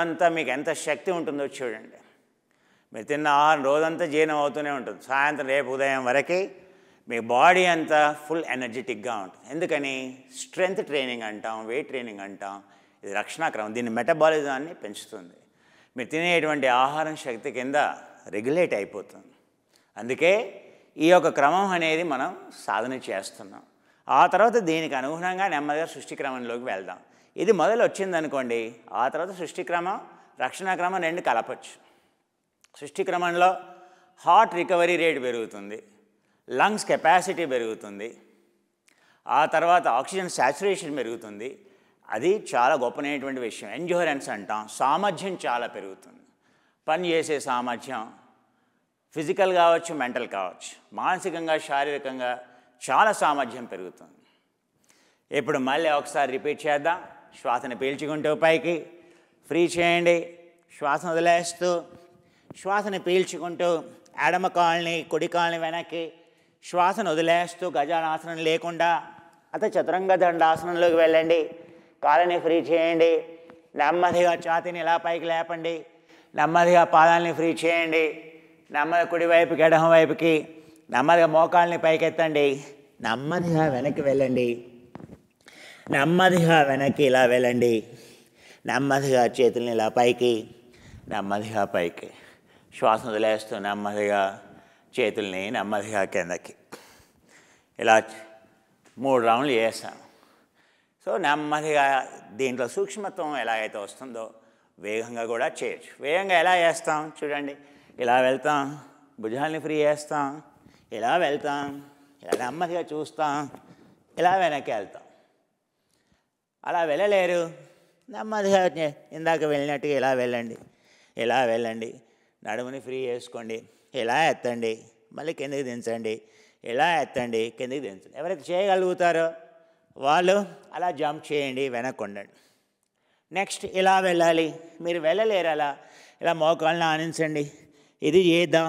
రోజంతా మీకు ఎంత శక్తి ఉంటుందో చూడండి. మీరు తిన్న ఆహారం రోజంతా జీర్ణం అవుతూనే ఉంటుంది. సాయంత్రం రేపు ఉదయం వరకు మీ బాడీ అంతా ఫుల్ ఎనర్జెటిక్గా ఉంటుంది. ఎందుకని? స్ట్రెంగ్త్ ట్రైనింగ్ అంటాం, వెయిట్ ట్రైనింగ్ అంటాం. ఇది రక్షణాక్రమం. దీని మెటబాలిజాన్ని పెంచుతుంది. మీరు తినేటువంటి ఆహారం శక్తి కింద రెగ్యులేట్ అయిపోతుంది. అందుకే ఈ యొక్క క్రమం అనేది మనం సాధన చేస్తున్నాం. ఆ తర్వాత దీనికి అనుగుణంగా నెమ్మదిగా సృష్టి క్రమంలోకి వెళ్దాం. ఇది మొదలు వచ్చిందనుకోండి, ఆ తర్వాత సృష్టి క్రమం రక్షణ క్రమం రెండు కలపచ్చు. సృష్టి క్రమంలో హార్ట్ రికవరీ రేట్ పెరుగుతుంది, లంగ్స్ కెపాసిటీ పెరుగుతుంది, ఆ తర్వాత ఆక్సిజన్ సాచురేషన్ పెరుగుతుంది. అది చాలా గొప్పనైనటువంటి విషయం. ఎండ్యూరెన్స్ అంటాం. సామర్థ్యం చాలా పెరుగుతుంది. పని చేసే సామర్థ్యం ఫిజికల్ కావచ్చు, మెంటల్ కావచ్చు, మానసికంగా శారీరకంగా చాలా సామర్థ్యం పెరుగుతుంది. ఇప్పుడు మళ్ళీ ఒకసారి రిపీట్ చేద్దాం. శ్వాసను పీల్చుకుంటూ పైకి ఫ్రీ చేయండి. శ్వాసను వదిలేస్తూ శ్వాసను పీల్చుకుంటూ ఎడమ కాళ్ళని కుడి కాళ్ళని వెనక్కి శ్వాసను వదిలేస్తూ గజానాసనం లేకుండా చతురంగ దండాసనంలోకి వెళ్ళండి. కాళ్ళని ఫ్రీ చేయండి. నెమ్మదిగా ఛాతీని ఇలా పైకి లేపండి. నెమ్మదిగా పాదాలని ఫ్రీ చేయండి. నెమ్మదిగా కుడివైపుకి ఎడమ వైపుకి నెమ్మదిగా మోకాళ్ళని పైకెత్తండి. నెమ్మదిగా వెనక్కి వెళ్ళండి. నెమ్మదిగా వెనక్కి ఇలా వెళ్ళండి. నెమ్మదిగా చేతుల్ని ఇలా పైకి, నెమ్మదిగా పైకి. శ్వాస వదిలేస్తూ నెమ్మదిగా చేతుల్ని నెమ్మదిగా కిందకి. ఇలా 3 రౌండ్లు చేస్తాం. సో నెమ్మదిగా దీంట్లో సూక్ష్మత్వం ఎలా అయితే వస్తుందో వేగంగా కూడా చేయొచ్చు. వేగంగా ఎలా చేస్తాం చూడండి. ఇలా వెళ్తాం, భుజాలని ఫ్రీ చేస్తాం, ఇలా వెళ్తాం, ఇలా నెమ్మదిగా చూస్తాం, ఇలా వెనక్కి వెళ్తాం. అలా వెళ్ళలేరు, నెమ్మదిగా ఇందాక వెళ్ళినట్టుగా ఇలా వెళ్ళండి, ఇలా వెళ్ళండి. నడుముని ఫ్రీ చేసుకోండి. ఇలా ఎత్తండి, మళ్ళీ కిందకి దించండి, ఇలా ఎత్తండి, కిందకి దించండి. ఎవరైతే చేయగలుగుతారో వాళ్ళు అలా జంప్ చేయండి, వెనక్కి ఉండండి. నెక్స్ట్ ఇలా వెళ్ళాలి, మీరు వెళ్ళలేరు అలా, ఇలా మోకాళ్ళని ఆనించండి. ఇది చేద్దాం,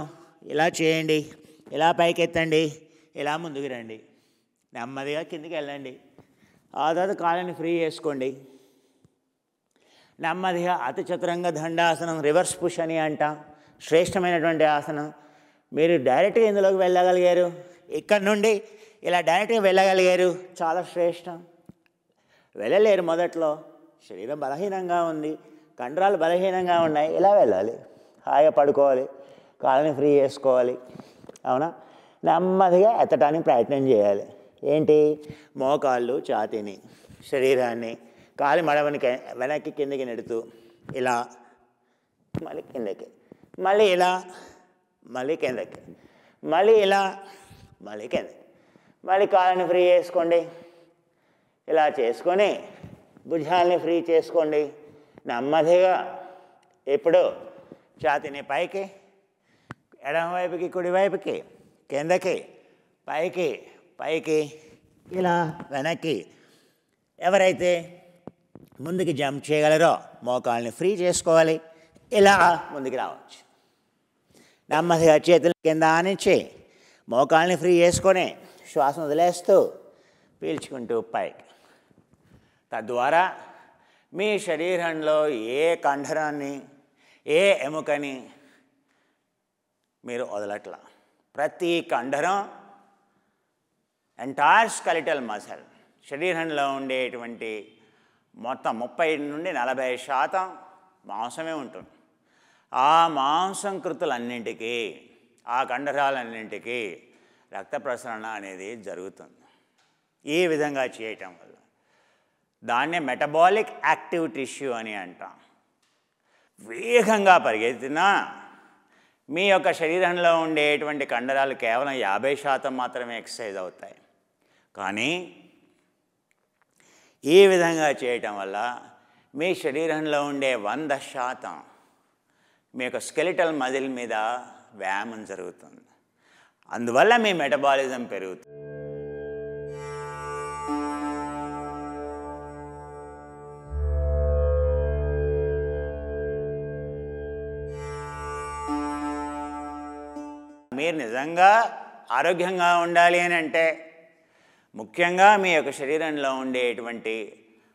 ఇలా చేయండి, ఇలా పైకి ఎత్తండి, ఇలా ముందుకు రండి, నెమ్మదిగా కిందికి వెళ్ళండి. ఆ తర్వాత కాళ్ళని ఫ్రీ చేసుకోండి. నెమ్మదిగా అతి చతురంగ దండాసనం, రివర్స్ పుష్ అని అంటాం. శ్రేష్టమైనటువంటి ఆసనం. మీరు డైరెక్ట్గా ఇందులోకి వెళ్ళగలిగారు, ఇక్కడ నుండి ఇలా డైరెక్ట్గా వెళ్ళగలిగారు, చాలా శ్రేష్టం. వెళ్ళలేరు మొదట్లో, శరీరం బలహీనంగా ఉంది, కండరాలు బలహీనంగా ఉన్నాయి, ఇలా వెళ్ళాలి. హాయిగా పడుకోవాలి, కాళ్ళని ఫ్రీ చేసుకోవాలి, అవునా. నెమ్మదిగా ఎత్తడానికి ప్రయత్నం చేయాలి. ఏంటి? మోకాళ్ళు ఛాతీని, శరీరాన్ని, కాలి మడవని వెనక్కి కిందకి నెడుతూ ఇలా, మళ్ళీ కిందకి, మళ్ళీ ఇలా, మళ్ళీ కిందకి, మళ్ళీ ఇలా, మళ్ళీ కిందకి. మళ్ళీ కాళ్ళని ఫ్రీ చేసుకోండి. ఇలా చేసుకొని భుజాలని ఫ్రీ చేసుకోండి. నెమ్మదిగా ఇప్పుడు ఛాతీని పైకి, ఎడమవైపుకి కుడివైపుకి, కిందకి, పైకి పైకి, ఇలా వెనక్కి. ఎవరైతే ముందుకు జంప్ చేయగలరో మోకాళ్ళని ఫ్రీ చేసుకోవాలి, ఇలా ముందుకు రావచ్చు. నెమ్మదిగా చేతుల కింద ఆనించి మోకాళ్ళని ఫ్రీ చేసుకొని శ్వాసను వదిలేస్తూ పీల్చుకుంటూ పైకి. తద్వారా మీ శరీరంలో ఏ కండరాన్ని, ఏ ఎముకని మీరు వదలట్లా. ప్రతి కండరం, ఎంటైర్ స్కెలిటల్ మసిల్, శరీరంలో ఉండేటువంటి మొత్తం 30 నుండి 40% మాంసమే ఉంటుంది. ఆ మాంసకృతులన్నింటికీ, ఆ కండరాలన్నింటికీ రక్త ప్రసరణ అనేది జరుగుతుంది. ఈ విధంగా చేయటం వల్ల దాన్నే మెటబాలిక్ యాక్టివ్ టిష్యూ అని అంటాం. వేగంగా పరిగెత్తినా మీ యొక్క శరీరంలో ఉండేటువంటి కండరాలు కేవలం 50% మాత్రమే ఎక్సర్సైజ్ అవుతాయి. కానీ ఈ విధంగా చేయటం వల్ల మీ శరీరంలో ఉండే 100% మీ యొక్క స్కెలిటల్ మజిల్ మీద వ్యాయామం జరుగుతుంది. అందువల్ల మీ మెటబాలిజం పెరుగుతుంది. మీరు నిజంగా ఆరోగ్యంగా ఉండాలి అని అంటే ముఖ్యంగా మీ యొక్క శరీరంలో ఉండేటువంటి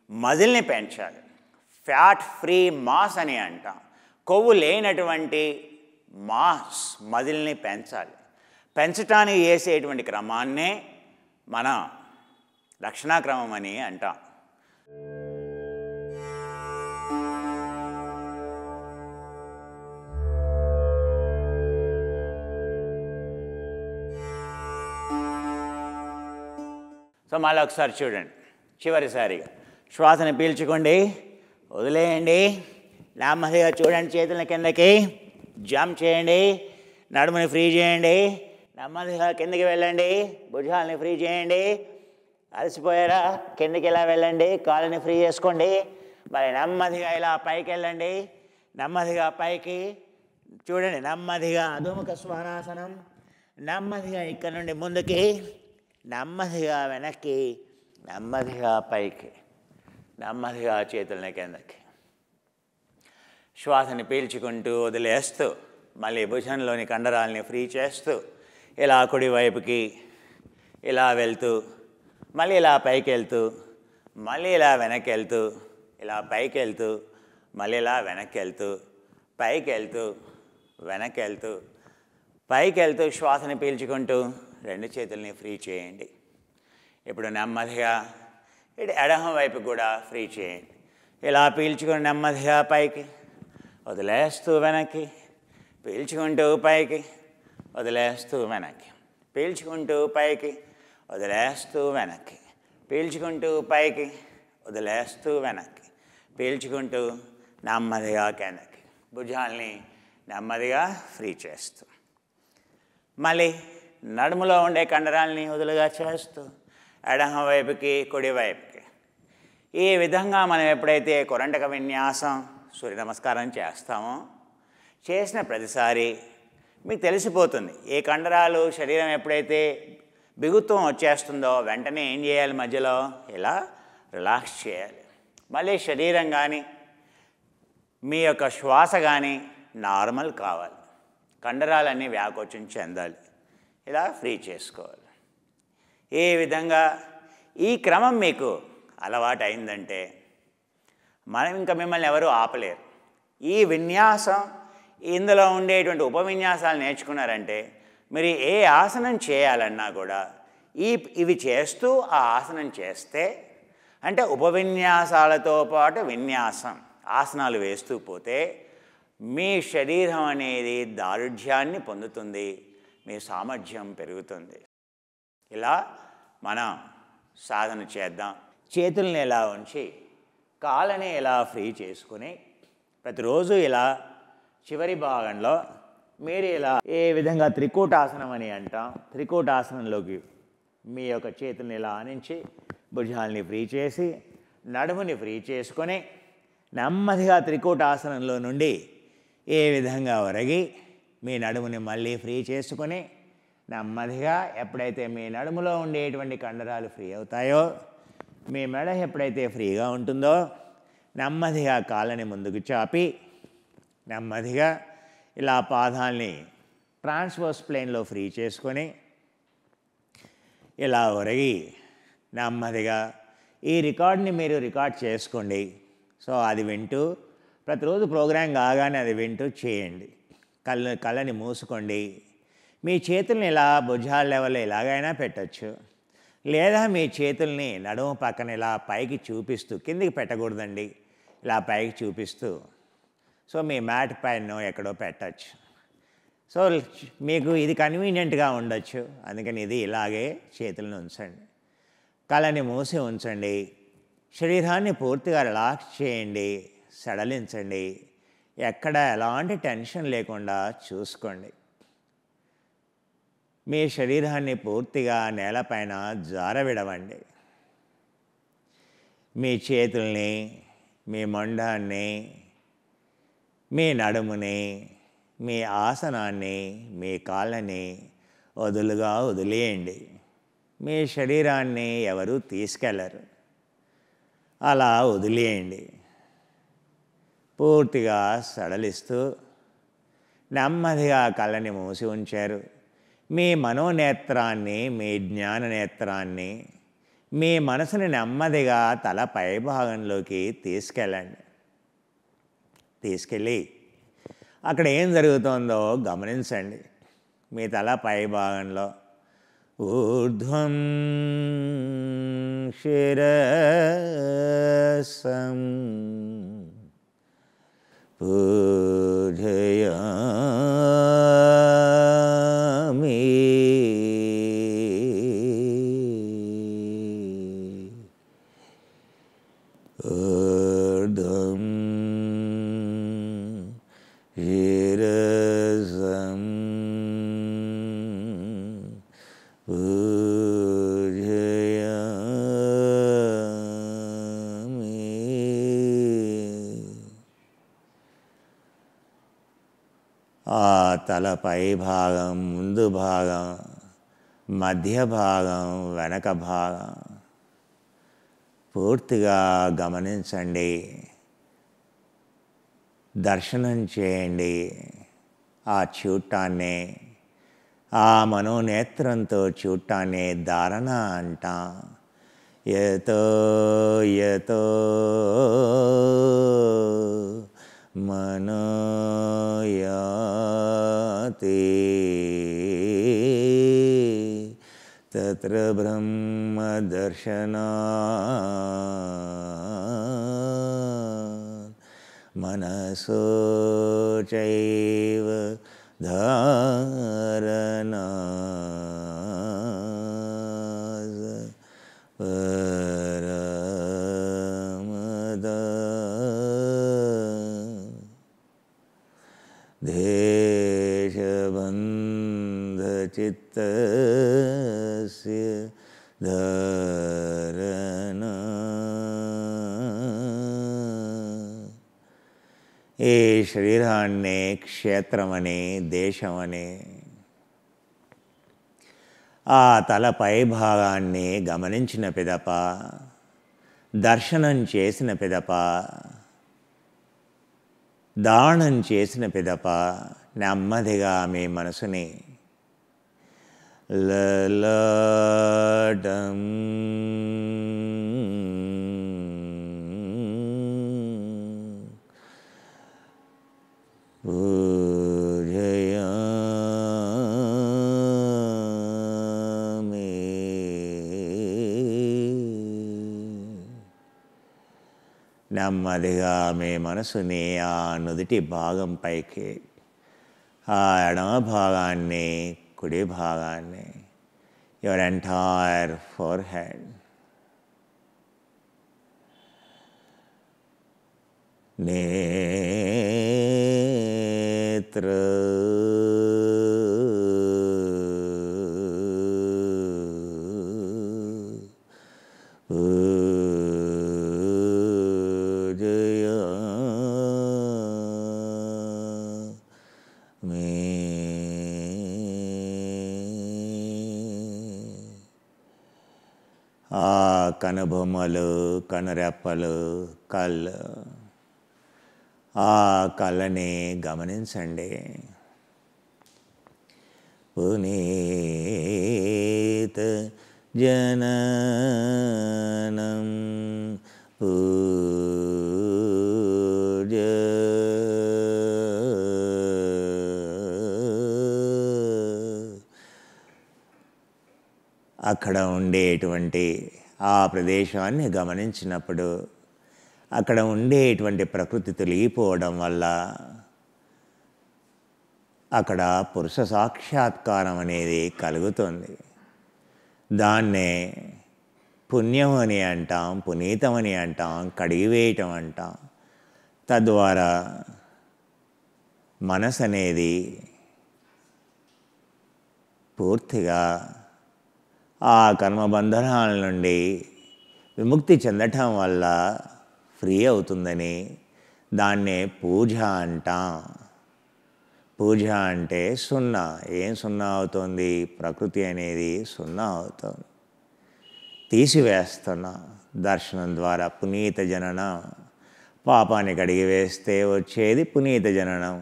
మజిల్ని పెంచాలి, ఫ్యాట్ ఫ్రీ మాస్ అని అంటాం. కొవ్వు లేనటువంటి మాస్ మజిల్ని పెంచాలి. పెంచడానికి చేసేటువంటి క్రమాన్నే మన రక్షణాక్రమం అని అంటాం. సో మళ్ళీ ఒకసారి చూడండి, చివరిసారిగా శ్వాసను పీల్చుకోండి, వదిలేయండి. నెమ్మదిగా చూడండి, చేతుల కిందకి జంప్ చేయండి, నడుముని ఫ్రీ చేయండి, నెమ్మదిగా కిందకి వెళ్ళండి, భుజాలని ఫ్రీ చేయండి. అలసిపోయారా? కిందకి ఇలా వెళ్ళండి, కాళ్ళని ఫ్రీ చేసుకోండి. మరి నెమ్మదిగా ఇలా పైకి వెళ్ళండి, నెమ్మదిగా పైకి చూడండి, నెమ్మదిగా అధోముఖ శ్వానాసనం. నెమ్మదిగా ఇక్కడ నుండి ముందుకి, నెమ్మదిగా వెనక్కి, నెమ్మదిగా పైకి, నెమ్మదిగా చేతులని కిందకి. శ్వాసని పీల్చుకుంటూ వదిలేస్తూ మళ్ళీ భుజంలోని కండరాలని ఫ్రీ చేస్తూ ఇలా కుడివైపుకి ఇలా వెళ్తూ, మళ్ళీ ఇలా పైకి వెళ్తూ, మళ్ళీ ఇలా వెనక్కి వెళ్తూ, ఇలా పైకి వెళ్తూ, మళ్ళీ ఇలా వెనక్కి వెళ్తూ, పైకి వెళ్తూ, వెనక్కి వెళ్తూ, పైకి వెళ్తూ శ్వాసని పీల్చుకుంటూ రెండు చేతుల్ని ఫ్రీ చేయండి. ఇప్పుడు నెమ్మదిగా ఇటు ఎడమ వైపు కూడా ఫ్రీ చేయండి. ఇలా పీల్చుకొని నెమ్మదిగా పైకి, వదిలేస్తూ వెనక్కి, పీల్చుకుంటూ పైకి, వదిలేస్తూ వెనక్కి, పీల్చుకుంటూ పైకి, వదిలేస్తూ వెనక్కి, పీల్చుకుంటూ పైకి, వదిలేస్తూ వెనక్కి, పీల్చుకుంటూ నెమ్మదిగా కిందకి, భుజాల్ని నెమ్మదిగా ఫ్రీ చేస్తూ, మళ్ళీ నడుములో ఉండే కండరాలని వదులుగా చేస్తూ ఎడమ వైపుకి కుడివైపుకి. ఈ విధంగా మనం ఎప్పుడైతే కొరంటక విన్యాసం, సూర్య నమస్కారం చేస్తామో, చేసిన ప్రతిసారి మీకు తెలిసిపోతుంది ఏ కండరాలు శరీరం ఎప్పుడైతే బిగుత్వం వచ్చేస్తుందో వెంటనే ఏం చేయాలి, మధ్యలో ఇలా రిలాక్స్ చేయాలి. మళ్ళీ శరీరం కానీ మీ యొక్క శ్వాస కానీ నార్మల్ కావాలి, కండరాలన్నీ వ్యాకోచం చెందాలి, ఇలా ఫ్రీ చేసుకోవాలి. ఏ విధంగా ఈ క్రమం మీకు అలవాటు అయిందంటే మనం ఇంకా మిమ్మల్ని ఎవరు ఆపలేరు. ఈ విన్యాసం, ఇందులో ఉండేటువంటి ఉపవిన్యాసాలు నేర్చుకున్నారంటే మీరు ఏ ఆసనం చేయాలన్నా కూడా ఇవి చేస్తూ ఆ ఆసనం చేస్తే, అంటే ఉపవిన్యాసాలతో పాటు విన్యాసం ఆసనాలు వేస్తూ పోతే మీ శరీరం అనేది దారుఢ్యాన్ని పొందుతుంది, మీ సామర్థ్యం పెరుగుతుంది. ఇలా మనం సాధన చేద్దాం. చేతుల్ని ఇలా ఉంచి కాళ్ళని ఇలా ఫ్రీ చేసుకుని ప్రతిరోజు ఇలా చివరి భాగంలో మీరు ఇలా ఏ విధంగా త్రికూటాసనం అని అంటాం, త్రికూటాసనంలోకి మీ యొక్క చేతుల్ని ఇలా ఆనించి భుజాల్ని ఫ్రీ చేసి నడుముని ఫ్రీ చేసుకొని నెమ్మదిగా త్రికూటాసనంలో నుండి ఏ విధంగా ఒరగి మీ నడుముని మళ్ళీ ఫ్రీ చేసుకొని నెమ్మదిగా ఎప్పుడైతే మీ నడుములో ఉండేటువంటి కండరాలు ఫ్రీ అవుతాయో, మీ మెడ ఎప్పుడైతే ఫ్రీగా ఉంటుందో నెమ్మదిగా కాళ్ళని ముందుకు చాపి నెమ్మదిగా ఇలా పాదాలని ట్రాన్స్వర్స్ ప్లేన్లో ఫ్రీ చేసుకొని ఇలా ఒరగి నెమ్మదిగా ఈ రికార్డ్ని మీరు రికార్డ్ చేసుకోండి. సో అది వింటూ ప్రతిరోజు ప్రోగ్రాం కాగానే అది వింటూ చేయండి. కళ్ళని మూసుకోండి. మీ చేతుల్ని ఇలా భుజాల లెవెల్లో ఎలాగైనా పెట్టచ్చు, లేదా మీ చేతుల్ని నడుము పక్కన ఇలా పైకి చూపిస్తూ, కిందికి పెట్టకూడదండి, ఇలా పైకి చూపిస్తూ సో మీ మ్యాట్ పైన ఎక్కడో పెట్టచ్చు. సో మీకు ఇది కన్వీనియంట్గా ఉండొచ్చు, అందుకని ఇది ఇలాగే చేతులను ఉంచండి. కళ్ళని మూసి ఉంచండి. శరీరాన్ని పూర్తిగా రిలాక్స్ చేయండి, సడలించండి. ఎక్కడ ఎలాంటి టెన్షన్ లేకుండా చూసుకోండి. మీ శరీరాన్ని పూర్తిగా నేలపైన జారవిడవండి. మీ చేతుల్ని, మీ మొండాన్ని, మీ నడుముని, మీ ఆసనాన్ని, మీ కాళ్ళని వదులుగా వదిలేయండి. మీ శరీరాన్ని ఎవరూ తీసుకెళ్ళరు, అలా వదిలేయండి. పూర్తిగా సడలిస్తూ నెమ్మదిగా కళ్ళని మూసి ఉంచారు. మీ మనోనేత్రాన్ని, మీ జ్ఞాననేత్రాన్ని, మీ మనసుని నెమ్మదిగా తల పైభాగంలోకి తీసుకెళ్ళండి. తీసుకెళ్ళి అక్కడ ఏం జరుగుతుందో గమనించండి. మీ తల పై భాగంలో ఊర్ధ్వం శిరసం పూజయామి ఊర్ధ్వం శిరసం ఆ తలపై భాగం, ముందు భాగం, మధ్య భాగం, వెనక భాగం పూర్తిగా గమనించండి. దర్శనం చేయండి. ఆ చూడటాన్ని, ఆ మనోనేత్రంతో చూడటాన్ని ధారణ అంటాం. యతో యతో మనోయాతి తత్ర బ్రహ్మదర్శనాత్ మనసో చైవ ధారణాత్ దేశబంధచిత్తస్య ధారణా. ఈ శరీరాన్ని క్షేత్రమని, దేశమని, ఆ తలపై భాగాన్ని గమనించిన పిదప, దర్శనం చేసిన పిదప, దానం చేసిన పిదప నెమ్మదిగా మీ మనసుని లలాటం పూజయామి. నెమ్మదిగా మీ మనసుని ఆ నుదుటి భాగం పైకి, ఆ ఎడమ భాగాన్ని, కుడి భాగాన్ని, యువర్ ఎంటైర్ ఫోర్హెడ్, నేత్ర ఆ కనుబొమ్మలు, కనురెప్పలు, కళ్ళు, ఆ కళ్ళని గమనించండి. పునీత జననం పూజ అక్కడ ఉండేటువంటి ఆ ప్రదేశాన్ని గమనించినప్పుడు అక్కడ ఉండేటువంటి ప్రకృతి తొలగిపోవడం వల్ల అక్కడ పురుష సాక్షాత్కారం అనేది కలుగుతుంది. దాన్నే పుణ్యం అని అంటాం, పునీతం అని అంటాం, కడిగివేయటం అంటాం. తద్వారా మనసు అనేది పూర్తిగా ఆ కర్మబంధనాల నుండి విముక్తి చెందటం వల్ల ఫ్రీ అవుతుందని దాన్నే పూజ అంటాం. పూజ అంటే సున్నా. ఏం సున్నా అవుతుంది? ప్రకృతి అనేది సున్నా అవుతుంది. తీసివేస్తున్నా దర్శనం ద్వారా. పునీత జననం, పాపాన్ని కడిగి వేస్తే వచ్చేది పునీత జననం,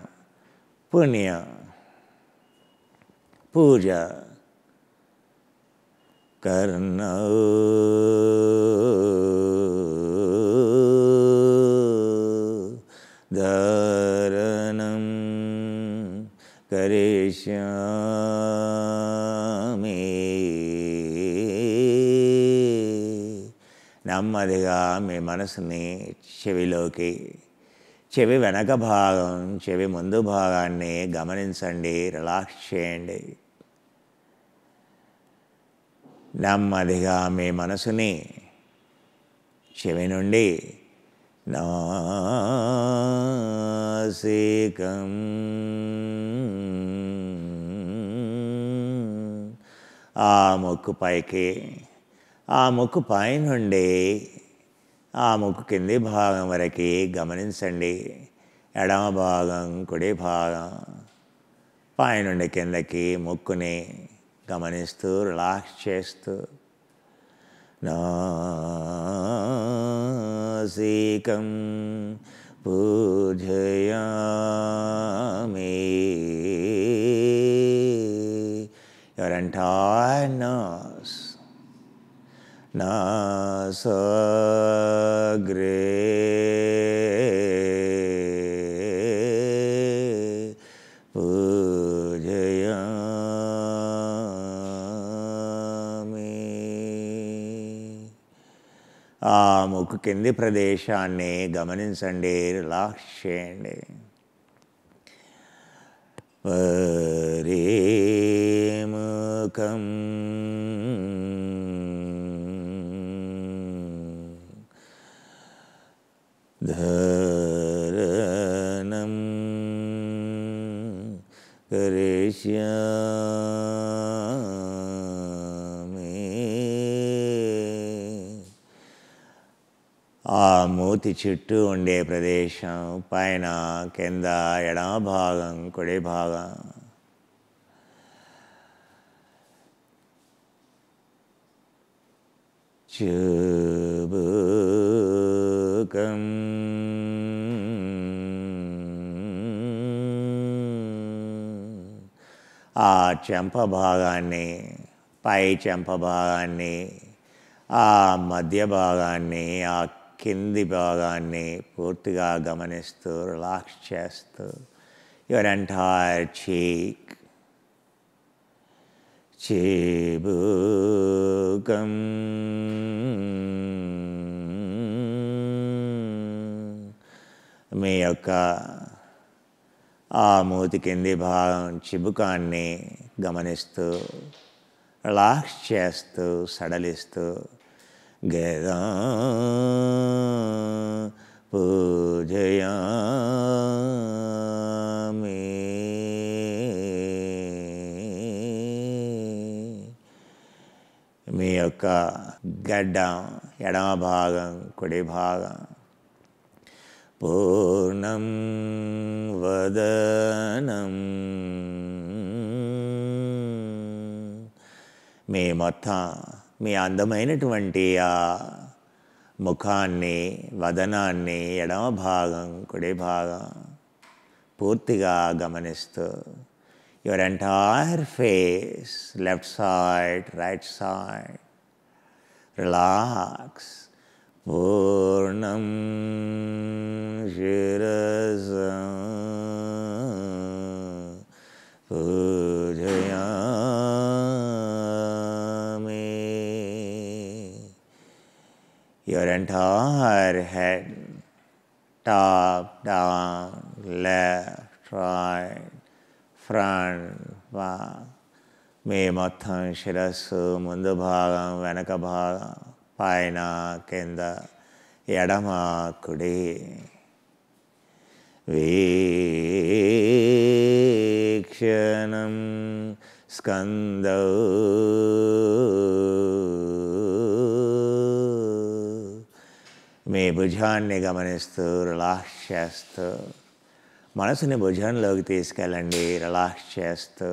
పుణ్యం. పూజ కర్ణౌ దా కరిష్యామి. నెమ్మదిగా మీ మనసుని చెవిలోకి, చెవి వెనక భాగం, చెవి ముందు భాగాన్ని గమనించండి, రిలాక్స్ చేయండి. నెమ్మదిగా మీ మనసుని చెవి నుండి నాసికం, ఆ ముక్కు పైకి, ఆ ముక్కు పై నుండి ఆ ముక్కు కింది భాగం వరకు గమనించండి. ఎడమ భాగం, కుడి భాగం, పై నుండి కిందకి ముక్కుని గమనిస్తూ రిలాక్స్ చేస్తూ నాసికం పూజయామి. Your entire nose, nasagre పూజయామి. ఆ ముక్కు కింది ప్రదేశాన్ని గమనించండి, రిలాక్స్ చేయండి. వరేముఖం ధరణం కరిష్యామి. ఆ మూతి చుట్టూ ఉండే ప్రదేశం, పైన కింద, ఎడమ భాగం, కుడి భాగం, చుబుకం ఆ చెంప భాగాన్ని, పై చెంప భాగాన్ని, ఆ మధ్య భాగాన్ని, ఆ కింది భాగాన్ని పూర్తిగా గమనిస్తూ రిలాక్స్ చేస్తూ యువర్ ఎంటైర్ చీక్, చిబుకం, మీ యొక్క ఆ మూతి కింది భాగం చిబుకాన్ని గమనిస్తూ రిలాక్స్ చేస్తూ సడలిస్తూ గదా పూజయామి. మీ యొక్క గడ్డం, ఎడమ భాగం, కుడి భాగం, పూర్ణం వదనం, మీ మొత్తం మీ అందమైనటువంటి ఆ ముఖాన్ని, వదనాన్ని, ఎడమ భాగం, కుడి భాగం పూర్తిగా గమనిస్తూ your entire face, left side, right side, relax. Purnam Shirasa Pujayami. Your entire head, top, down, left, right, front, మీ మొత్తం శిరస్సు, ముందు భాగం, వెనక భాగం, పైన, కింద, ఎడమ, కుడి, వీక్షణం స్కందౌ మీ భుజాన్ని గమనిస్తూ రిలాక్స్ చేస్తూ మనసుని భుజంలోకి తీసుకెళ్ళండి, రిలాక్స్ చేస్తూ